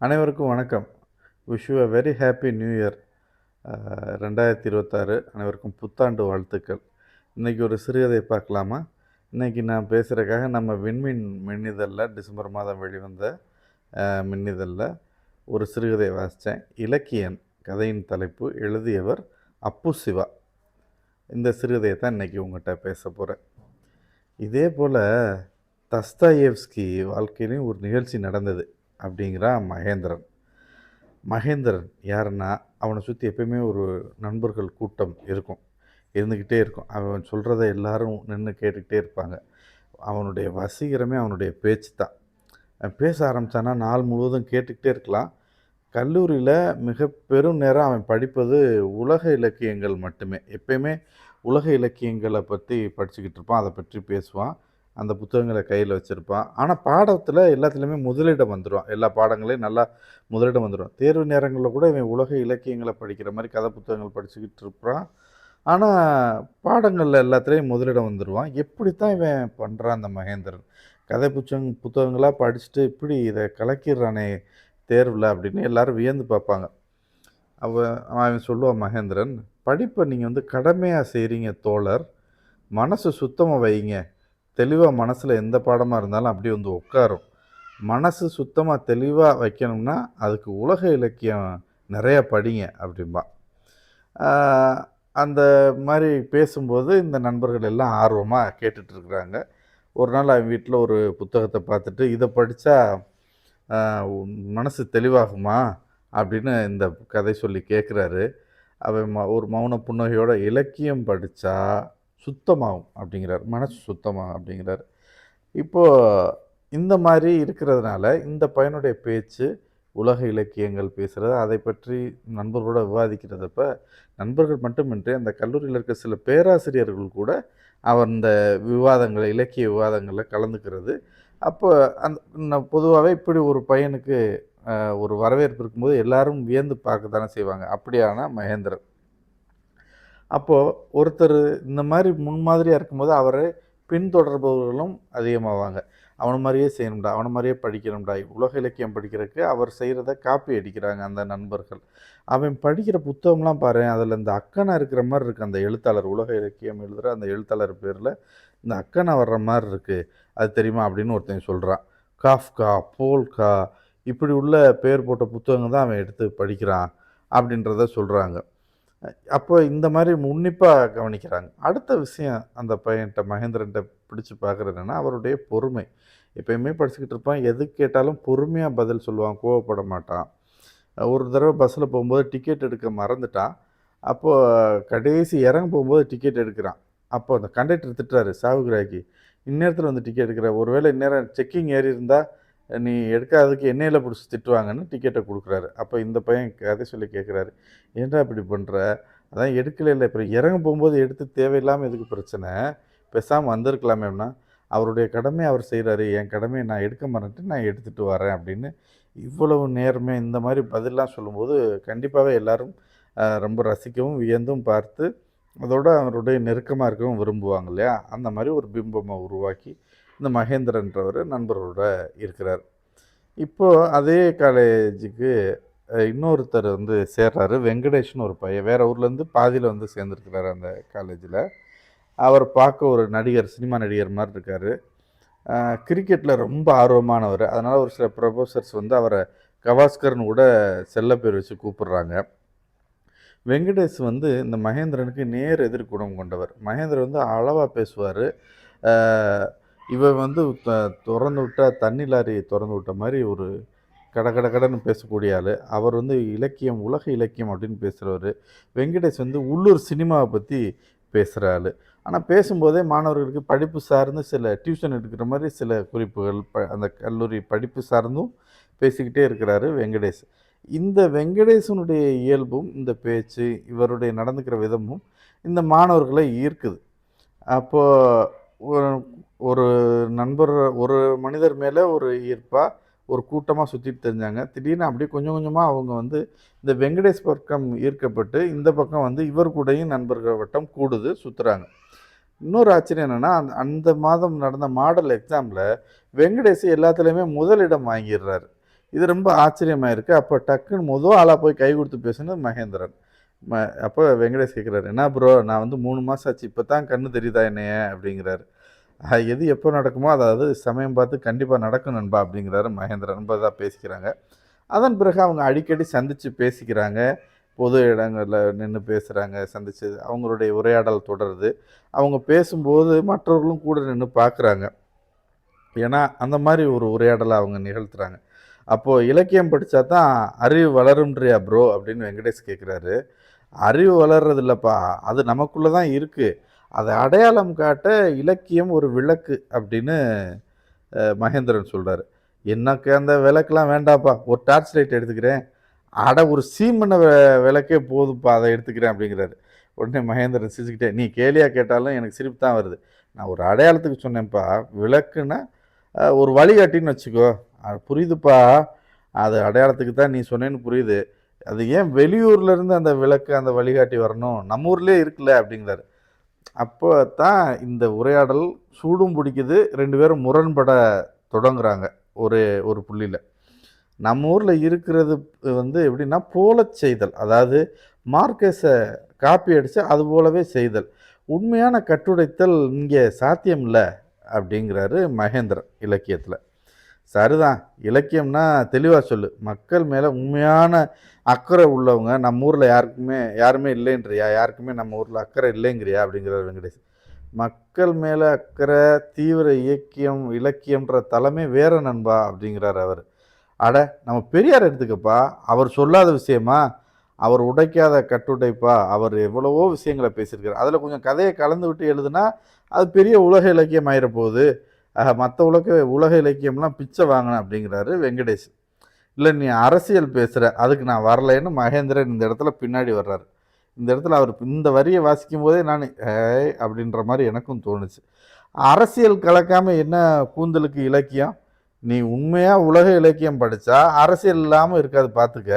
அனைவருக்கும் வணக்கம். Wish you a very happy new year. 2026 அனைவருக்கும் புத்தாண்டு வாழ்த்துக்கள். இன்னைக்கு ஒரு சிறுகதை பார்க்கலாமா? இன்னைக்கு நான் பேசுறதுக்காக நம்ம விண்மீன் மின்னிதழில் டிசம்பர் மாதம் வெளிவந்த மின்னிதழில் ஒரு சிறுகதை வாசித்தேன். இலக்கியன். கதையின் தலைப்பு. எழுதியவர் அப்பு சிவா. இந்த சிறுகதையை தான் இன்றைக்கி உங்கள்கிட்ட பேச போகிறேன். இதே போல் தஸ்தாயேவ்ஸ்கி வாழ்க்கையிலையும் ஒரு நிகழ்ச்சி நடந்தது அப்படிங்கிறான் மகேந்திரன். மகேந்திரன் யாருன்னா, அவனை சுற்றி எப்பயுமே ஒரு நண்பர்கள் கூட்டம் இருந்துக்கிட்டே இருக்கும். அவன் சொல்கிறத எல்லாரும் நின்று கேட்டுக்கிட்டே இருப்பாங்க. அவனுடைய வசீகரமே அவனுடைய பேச்சு தான். பேச ஆரம்பித்தானா நாள் முழுவதும் கேட்டுக்கிட்டே இருக்கலாம். கல்லூரியில் மிக பெரும் நேரம் அவன் படிப்பது உலக இலக்கியங்கள் மட்டுமே. எப்பயுமே உலக இலக்கியங்களை பற்றி படிச்சுக்கிட்டு இருப்பான், அதை பற்றி பேசுவான், அந்த புத்தகங்களை கையில் வச்சுருப்பான். ஆனால் பாடத்தில் எல்லாத்துலேயுமே முதலிடம் வந்துடுவான். எல்லா பாடங்களையும் நல்லா முதலிடம் வந்துடும். தேர்வு நேரங்களில் கூட இவன் உலக இலக்கியங்களை படிக்கிற மாதிரி கதை புத்தகங்கள் படிச்சுக்கிட்டு இருப்பான். ஆனால் பாடங்களில் எல்லாத்துலேயும் முதலிடம் வந்துடுவான். எப்படித்தான் இவன் பண்ணுறான் அந்த மகேந்திரன்? கதை புத்தகங்களாக படிச்சுட்டு இப்படி இதை கலக்கிடுறானே தேர்வில் அப்படின்னு எல்லாரும் வியந்து பார்ப்பாங்க. அவன் சொல்லுவான் மகேந்திரன், படிப்பை நீங்கள் கடமையாக செய்கிறீங்க தோழர், மனசு சுத்தமாக வைங்க, தெளிவாக மனசில் எந்த பாடமாக இருந்தாலும் அப்படியே உட்காரும். மனசு சுத்தமாக தெளிவாக வைக்கணும்னா அதுக்கு உலக இலக்கியம் நிறையா படிங்க அப்படின்பா. அந்த மாதிரி பேசும்போது இந்த நண்பர்கள் எல்லாம் ஆர்வமாக கேட்டுட்ருக்குறாங்க. ஒரு நாள் அவன் வீட்டில் ஒரு புத்தகத்தை பார்த்துட்டு, இதை படித்தா மனசு தெளிவாகுமா அப்படின்னு இந்த கதை சொல்லி கேட்குறாரு. அவன் ஒரு மௌன புன்னகையோட, இலக்கியம் படித்தா சுத்தமாகும் அப்படிங்கிறார், மனசு சுத்தமாகும் அப்படிங்கிறார். இப்போது இந்த மாதிரி இருக்கிறதுனால இந்த பையனுடைய பேச்சு உலக இலக்கியங்கள் பேசுகிறது, அதை பற்றி நண்பர்களோடு விவாதிக்கிறதப்ப நண்பர்கள் மட்டுமின்றி அந்த கல்லூரியில் இருக்க சில பேராசிரியர்கள் கூட அந்த விவாதங்களை, இலக்கிய விவாதங்களில் கலந்துக்கிறது. அப்போ பொதுவாகவே இப்படி ஒரு பையனுக்கு ஒரு வரவேற்பு இருக்கும்போது எல்லாரும் வியந்து பார்க்க தானே செய்வாங்க. அப்படியான மகேந்திரன். அப்போது ஒருத்தர் இந்த மாதிரி முன்மாதிரியாக இருக்கும்போது அவரை பின்தொடர்பவர்களும் அதிகமாவாங்க. அவனை மாதிரியே செய்யணும்டா, அவனை மாதிரியே படிக்கணும்டா, உலக இலக்கியம் படிக்கிறதுக்கு அவர் செய்கிறத காப்பி அடிக்கிறாங்க அந்த நண்பர்கள். அவன் படிக்கிற புத்தகம்லாம் பாரு, அதில் இந்த அக்கனா இருக்கிற மாதிரி இருக்குது. அந்த எழுத்தாளர், உலக இலக்கியம் எழுதுகிற அந்த எழுத்தாளர் பேரில் இந்த அக்கனா வர்ற மாதிரி இருக்குது, அது தெரியுமா அப்படின்னு ஒருத்தன் சொல்கிறான். காஃப்கா, போல்கா, இப்படி உள்ள பேர் போட்ட புத்தகங்கள் தான் அவன் எடுத்து படிக்கிறான் அப்படின்றத சொல்கிறாங்க. அப்போ இந்த மாதிரி உன்னிப்பாக கவனிக்கிறாங்க. அடுத்த விஷயம் அந்த பையன்கிட்ட, மகேந்திரன்கிட்ட பிடிச்சி பார்க்குறது என்னென்னா அவருடைய பொறுமை. எப்போயுமே படிச்சுக்கிட்டு இருப்பான், எது கேட்டாலும் பொறுமையாக பதில் சொல்லுவான், கோவப்பட மாட்டான். ஒரு தடவை பஸ்ஸில் போகும்போது டிக்கெட் எடுக்க மறந்துட்டான். அப்போது கடைசி இறங்க போகும்போது டிக்கெட் எடுக்கிறான். அப்போ அந்த கண்டக்டர் திட்டுறாரு, சாவுகிராக்கி, இந்நேரத்தில் டிக்கெட் எடுக்கிற, ஒருவேளை இந்நேரம் செக்கிங் ஏறி இருந்தால் நீ எடுக்காததுக்கு எண்ணெயில் பிடிச்சி திட்டுவாங்கன்னு டிக்கெட்டை கொடுக்குறாரு. அப்போ இந்த பையன் கதை சொல்லி கேட்குறாரு, ஏன்டா இப்படி பண்ணுற, அதான் எடுக்கல, இப்போ இறங்க போகும்போது எடுத்து தேவையில்லாமல் எதுக்கு பிரச்சனை, பேசாமல் வந்திருக்கலாமேனா, அவருடைய கடமை அவர் செய்கிறாரு, என் கடமையை நான் எடுக்க மறந்துட்டு நான் எடுத்துகிட்டு வரேன் அப்படின்னு இவ்வளவு நேரமே இந்த மாதிரி பதிலாம் சொல்லும்போது கண்டிப்பாகவே எல்லோரும் ரொம்ப ரசிக்கவும் வியந்தும் பார்த்து அதோடு அவருடைய நெருக்கமாக இருக்கவும் விரும்புவாங்க இல்லையா? அந்த மாதிரி ஒரு பிம்பமை உருவாக்கி இந்த மகேந்திரன்றவர் நண்பர்களோட இருக்கிறார். இப்போது அதே காலேஜுக்கு இன்னொருத்தர் சேர்றாரு, வெங்கடேஷ்னு ஒரு பையன், வேறு ஊர்லேருந்து பாதியில் சேர்ந்துருக்கிறாரு அந்த காலேஜில். அவர் பார்க்க ஒரு நடிகர், சினிமா நடிகர் மாதிரி இருக்கார். கிரிக்கெட்டில் ரொம்ப ஆர்வமானவர். அதனால் ஒரு சில ப்ரொஃபஸர்ஸ் அவரை கவாஸ்கர்னு கூட செல்ல பேர் வச்சு கூப்பிடுறாங்க. வெங்கடேஷ் இந்த மகேந்திரனுக்கு நேர் எதிர்குணம் கொண்டவர். மகேந்திரன் அளவாக பேசுவார். இவன் திறந்து விட்டால் தண்ணி லாரி திறந்து விட்ட மாதிரி ஒரு கடன்னு பேசக்கூடிய ஆள். அவர் இலக்கியம், உலக இலக்கியம் அப்படின்னு பேசுகிறவர். வெங்கடேஷ் உள்ளூர் சினிமாவை பற்றி பேசுகிற ஆள். ஆனால் பேசும்போதே மாணவர்களுக்கு படிப்பு சார்ந்து சில டியூஷன் எடுக்கிற மாதிரி சில குறிப்புகள், அந்த கல்லூரி படிப்பு சார்ந்தும் பேசிக்கிட்டே இருக்கிறாரு வெங்கடேஷ். இந்த வெங்கடேசனுடைய இயல்பும் இந்த பேச்சு, இவருடைய நடந்துக்கிற விதமும் இந்த மாணவர்களை ஈர்க்குது. அப்போது ஒரு நண்பர், ஒரு மனிதர் மேலே ஒரு ஈர்ப்பாக ஒரு கூட்டமாக சுற்றிட்டு தெரிஞ்சாங்க. திடீர்னு அப்படியே கொஞ்சம் கொஞ்சமாக அவங்க இந்த வெங்கடேஷ் பக்கம் ஈர்க்கப்பட்டு இந்த பக்கம் இவர் கூடயும் நண்பர்கள் வட்டம் கூடுது, சுற்றுறாங்க. இன்னொரு ஆச்சரியம் என்னென்னா, அந்த மாதம் நடந்த மாடல் எக்ஸாமில் வெங்கடேஷ் எல்லாத்துலேயுமே முதலிடம் வாங்கிடுறாரு. இது ரொம்ப ஆச்சரியமாக இருக்குது. அப்போ டக்குன்னு மொதல் ஆளாக போய் கை கொடுத்து பேசுனது மகேந்திரன். அப்போ வெங்கடேஷ் கேட்குறாரு, என்ன ப்ரோ நான் வந்து 3 மாதம் ஆச்சு, இப்போ தான் கண்ணு தெரியுதா என்னைய அப்படிங்கிறாரு. எது எப்போ நடக்குமோ அதாவது சமயம் பார்த்து கண்டிப்பாக நடக்கும் நண்பா அப்படிங்கிறாரு மகேந்திரன். ரொம்ப இதாக பேசிக்கிறாங்க. அதன் பிறகு அவங்க அடிக்கடி சந்தித்து பேசிக்கிறாங்க. பொது இடங்களில் நின்று பேசுகிறாங்க, சந்தித்து அவங்களுடைய உரையாடல் தொடருது. அவங்க பேசும்போது மற்றவர்களும் கூட நின்று பார்க்குறாங்க. ஏன்னா அந்த மாதிரி ஒரு உரையாடலை அவங்க நிகழ்த்துறாங்க. அப்போது இலக்கியம் படித்தா தான் அறிவு வளரும்ன்றியா ப்ரோ அப்படின்னு வெங்கடேஷ் கேட்குறாரு. அறிவு வளர்றது இல்லைப்பா, அது நமக்குள்ளே தான் இருக்குது. அதை அடையாளம் காட்ட இலக்கியம் ஒரு விளக்கு அப்படின்னு மகேந்திரன் சொல்கிறாரு. எனக்கு அந்த விளக்கெலாம் வேண்டாப்பா, ஒரு டார்ச் லைட் எடுத்துக்கிறேன். ஒரு சீமண்ண விளக்கே போதும்ப்பா, அதை எடுத்துக்கிறேன் அப்படிங்கிறாரு. உடனே மகேந்திரன் சிரிச்சுக்கிட்டே, நீ கேலியாக கேட்டாலும் எனக்கு சிரிப்பு தான் வருது. நான் ஒரு அடையாளத்துக்கு சொன்னேன்ப்பா, விளக்குன்னா ஒரு வழிகாட்டின்னு வச்சுக்கோ. அது புரியுதுப்பா, அது அடையாளத்துக்கு தான் நீ சொன்னேன்னு புரியுது. அது ஏன் வெளியூர்லேருந்து அந்த விளக்கு அந்த வழிகாட்டி வரணும், நம்ம ஊர்லேயே இருக்குல்ல அப்படிங்கிறாரு. அப்போ தான் இந்த உரையாடல் சூடும் பிடிக்குது. 2 பேரும் முரண்பட தொடங்குறாங்க ஒரு புள்ளியில். நம்ம ஊரில் இருக்கிறது வந்து எப்படின்னா போலச் செய்தல், அதாவது மார்க்கஸை காப்பி அடித்து அது போலவே செய்தல். உண்மையான கட்டுடைத்தல் இங்கே சாத்தியம் இல்லை அப்படிங்கிறாரு மகேந்திரன் இலக்கியத்தில். சரிதான், இலக்கியம்னா தெளிவாக சொல்லு, மக்கள் மேலே உண்மையான அக்கறை உள்ளவங்க நம்ம ஊரில் யாருமே இல்லைன்றியா, யாருக்குமே நம்ம ஊரில் அக்கறை இல்லைங்கிறியா அப்படிங்கிறார் வெங்கடேஷ். மக்கள் மேலே அக்கறை, தீவிர இலக்கியம்ன்ற தலைமை வேற நண்பா அப்படிங்கிறார் அவர். அட நம்ம பெரியார் எடுத்துக்கப்பா, அவர் சொல்லாத விஷயமா, அவர் உடைக்காத கட்டுடைப்பா, அவர் எவ்வளவோ விஷயங்களை பேசியிருக்காரு. அதில் கொஞ்சம் கதையை கலந்து விட்டு எழுதுனா அது பெரிய உலக இலக்கியம் ஆயிரப்போகுது. மற்ற உலக இலக்கியம்லாம் பிச்சை வாங்கினேன் அப்படிங்கிறாரு வெங்கடேஷ். இல்லை நீ அரசியல் பேசுகிற, அதுக்கு நான் வரலைன்னு மகேந்திரன் இந்த இடத்துல பின்னாடி வர்றாரு. இந்த இடத்துல அவர் இந்த வரியை வாசிக்கும் போதே நான் அப்படின்ற மாதிரி எனக்கும் தோணுச்சு. அரசியல் கலக்காமல் என்ன கூந்தலுக்கு இலக்கியம்? நீ உண்மையாக உலக இலக்கியம் படித்தா அரசியல் இல்லாமல் இருக்காது பார்த்துக்க.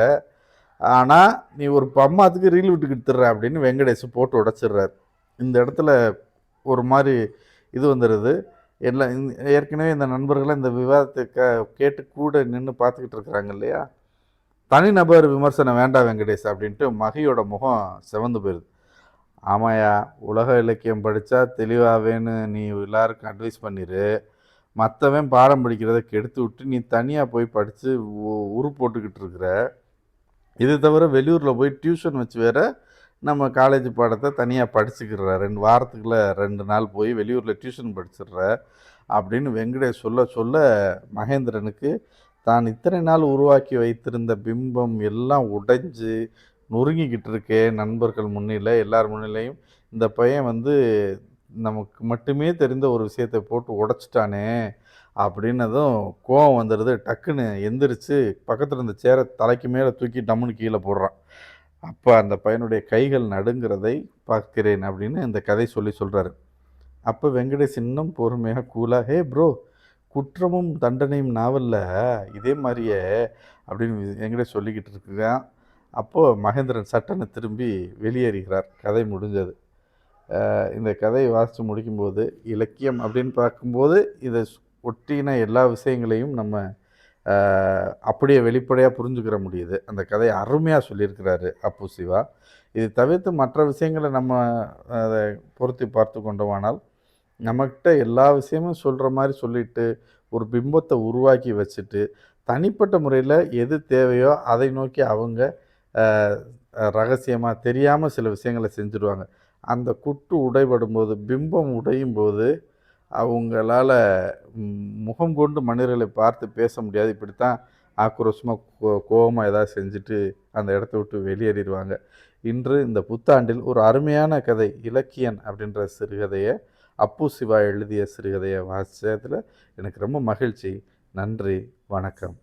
ஆனால் நீ ஒரு பம்மாத்துக்கு ரீல் விட்டுக்கிட்டு தர்ற அப்படின்னு வெங்கடேஷ் போட்டு உடச்சிடுறாரு. இந்த இடத்துல ஒரு மாதிரி இது வந்துடுது. எல்லாம் ஏற்கனவே இந்த நண்பர்களை இந்த விவாதத்தை கேட்டு கூட நின்று பார்த்துக்கிட்டு இருக்கிறாங்க இல்லையா. தனிநபர் விமர்சனம் வேண்டாம் வெங்கடேஷ் அப்படின்ட்டு மகியோட முகம் சிவந்து போயிடுது. ஆமாயா, உலக இலக்கியம் படித்தா தெளிவாகவேன்னு நீ எல்லாருக்கும் அட்வைஸ் பண்ணிடு. மற்றவன் பாடம் படிக்கிறத கெடுத்து விட்டு நீ தனியாக போய் படித்து உரு போட்டுக்கிட்டு இருக்கிற. இது தவிர வெளியூரில் போய் டியூஷன் வச்சு வேற நம்ம காலேஜ் பாடத்தை தனியாக படிச்சுக்கிற, 2 வாரத்துக்குள்ள 2 நாள் போய் வெளியூரில் டியூஷன் படிச்சிடுற அப்படின்னு வெங்கடேஷ் சொல்ல சொல்ல மகேந்திரனுக்கு தான் இத்தனை நாள் உருவாக்கி வைத்திருந்த பிம்பம் எல்லாம் உடைஞ்சு நொறுங்கிக்கிட்டு இருக்கே. நண்பர்கள் முன்னிலை, எல்லார் முன்னிலையும் இந்த பையன் வந்து நமக்கு மட்டுமே தெரிந்த ஒரு விஷயத்தை போட்டு உடைச்சிட்டானே அப்படின்னதும் கோவம் வந்துடுது. டக்குன்னு எந்திரிச்சு பக்கத்தில் இருந்த சேரை தலைக்கு மேலே தூக்கி டம்முன்னு கீழே போடுறான். அப்போ அந்த பையனுடைய கைகள் நடுங்கிறதை பார்க்கிறேன் அப்படின்னு இந்த கதை சொல்கிறாரு. அப்போ வெங்கடேஷ் இன்னும் பொறுமையாக கூலாக, ஹே ப்ரோ, குற்றமும் தண்டனையும் நாவலில் இதே மாதிரியே அப்படின்னு வெங்கடேஷ் சொல்லிக்கிட்டு இருக்கிறான். அப்போது மகேந்திரன் சட்டனை திரும்பி வெளியேறுகிறார். கதை முடிஞ்சது. இந்த கதையை வாசித்து முடிக்கும்போது இலக்கியம் அப்படின்னு பார்க்கும்போது இதை ஒட்டின எல்லா விஷயங்களையும் நம்ம அப்படியே வெளிப்படையாக புரிஞ்சுக்கிற முடியுது. அந்த கதையை அருமையாக சொல்லியிருக்கிறாரு அப்பு சிவா. இது தவிர்த்து மற்ற விஷயங்களை நம்ம அதை பொருத்தி பார்த்து கொண்டோமானால் நம்மக்கிட்ட எல்லா விஷயமும் சொல்கிற மாதிரி சொல்லிட்டு ஒரு பிம்பத்தை உருவாக்கி வச்சுட்டு தனிப்பட்ட முறையில் எது தேவையோ அதை நோக்கி அவங்க ரகசியமாக தெரியாமல் சில விஷயங்களை செஞ்சுடுவாங்க. அந்த குட்டு உடைபடும் போது, பிம்பம் உடையும் போது அவங்களால முகம் கொண்டு மனிதர்களை பார்த்து பேச முடியாது. இப்படித்தான் ஆக்ரோஷமாக கோபமாக ஏதாவது செஞ்சுட்டு அந்த இடத்த விட்டு வெளியேறிடுவாங்க. இன்று இந்த புத்தாண்டில் ஒரு அருமையான கதை இலக்கியன் அப்படின்ற சிறுகதையை அப்பு சிவா எழுதிய சிறுகதையை வாசித்ததில் எனக்கு ரொம்ப மகிழ்ச்சி. நன்றி, வணக்கம்.